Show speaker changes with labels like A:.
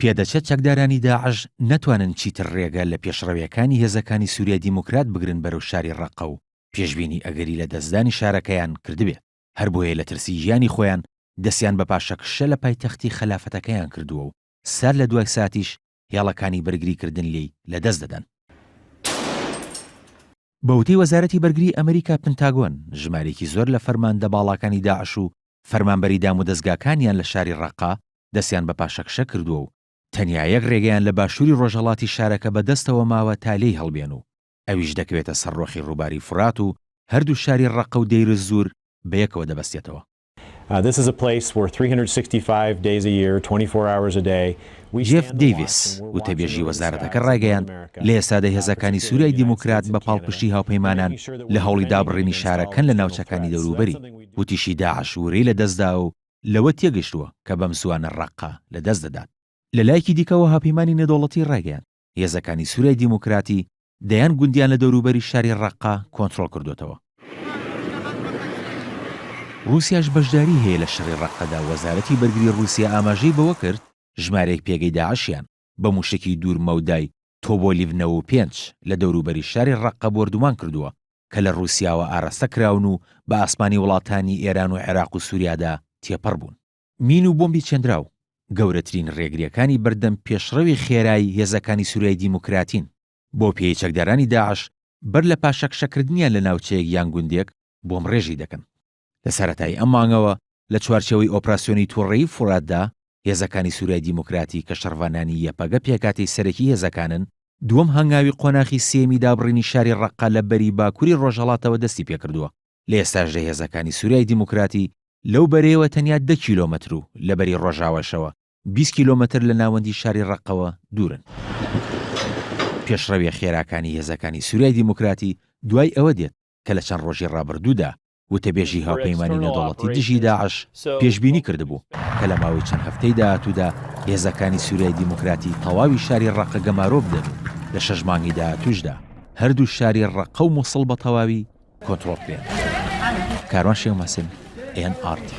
A: پێدەچێت چەکدارانی داعش نەتوانن چیتر ڕێگە لە پێشڕەویەکانی هێزەکانی سووریای دیموکرات بگرن بەرەو شاری ڕەقە و پێشبینی ئەگەری لە دەستدانی شارەکەیان کردبێت. هەر بۆیە لە ترسی ژیانی خۆیان دەستیان بە پاشەکشە لە پایتەختی خەلافەتەکەیان کردووە و سەر لە دوای ساتیش هێڵەکانی بەرگریکردن لێی لەدەست دەدەن. بەوتەی وەزارەتی بەرگری ئەمریکا پنتاگۆن ژمارێکی زۆر لە فەرماندە باڵاکانی داعش و فەرمانبەری دام و دەستگاکانیان لە شاری ڕەقا دەستیان بە پاشەکشە کردووە و تەنیا یەک ڕێگەیان لە باشووری ڕۆژهەڵاتی شارەکە بەدەستەوە ماوە تا لێی هەڵبێن و ئەویش دەکەوێتە سەرڕۆخی ڕووباری فرات و هەردوو شاری ڕەقە و دەیر زوور بەیەکەوە دەبەستێتەوە.
B: This is a place where 365 days a year, 24 hours a day.
A: جێف دەیڤیس وتەبێژی وەزارەتەکە ڕایگەیاند لە ئێستادا هێزەکانی سووریای دیموکرات بە پاڵپشتی هاوپەیمانان لە هەوڵی دابڕێنی شارەکەن لە ناوچەکانی دەوروبەری وتیشی داعش وورەی لەدەستدا و لەوە تێگەشتووە کە بەم سوانە ڕەقە لەدەست دەدات. لە لایەکی دیکەوە هاوپەیمانی نێودەوڵەتی ڕایگەیاند هێزەکانی سووریای دیموکراتی دەیان گوندیان لە دەوروبەری شاری ڕەقە کۆنتڕۆڵ کردوێتەوە. رووسیاش بەشداری هەیە لە شەڕی ڕەقەدا. وەزارەتی بەرگری رووسیا ئاماژەی بەوە کرد ژمارەیەک پێگەی داعشیان بە موشکی دوور مەودای تۆبۆلیڤنەوە 5 لە دەوروبەری شاری ڕەقە بردومان کردووە کە لە رووسیاوە ئاڕاستە کراون و بە ئاسمانی وڵاتانی ئێران و عێراق و سووریادا تێپەڕ بوون. مین و بۆمبی چێندراو گەورەترین ڕێگریەکانی بەردەم پێشڕەوی خێرایی هێزەکانی سووریای دیموکراتین. بۆ پێی چەکدارانی داعش بەر لە پاشەکشەکردنیان لە ناوچەیەک یان گوندێک بۆم ڕێژی دەکەن. لە سەرەتای ئەم مانگەوە لە چوارچەوەی ئۆپراسیۆنی تووڕێی فوراتدا هێزەکانی سووریای دیموکراتی کە شەڕڤانانی یەپەگە پێکاتی سەرەکی هێزەکانن دووەم هەنگاوی قۆناغی سێمی دابڕینی شاری ڕەقە لە بەری باکووری ڕۆژهەڵاتەوە دەستی پێکردووە. لە ئێستاشدا هێزەکانی سووریای دیموکراتی لەو بەرەیەوە تەنیا 10 کیلۆمەتر و لە بەری ڕۆژاوەشەوە 20 کیلۆمەتر لە ناوەندی شاری ڕەقەوە دوورن. پێشڕەوی خێراکانی هێزەکانی سووریای دیموکراتی دوای ئەوە دێت کە لە چەند ڕۆژی ڕابردوودا وتەبێژی هاوپەیمانی نێودەوڵەتی دژی داعش پێشبینی کردبوو کە لە ماوەی چەند هەفتەی داهاتوودا هێزەکانی سووریای دیموکراتی تەواوی شاری ڕەقە گەمارۆ بدەن لە 6 مانگی داهاتووشدا هەردوو شاری ڕەقە و مووسڵ بە تەواوی کۆنتڕۆڵ بکرێن. کاروان شێو مەسن NRT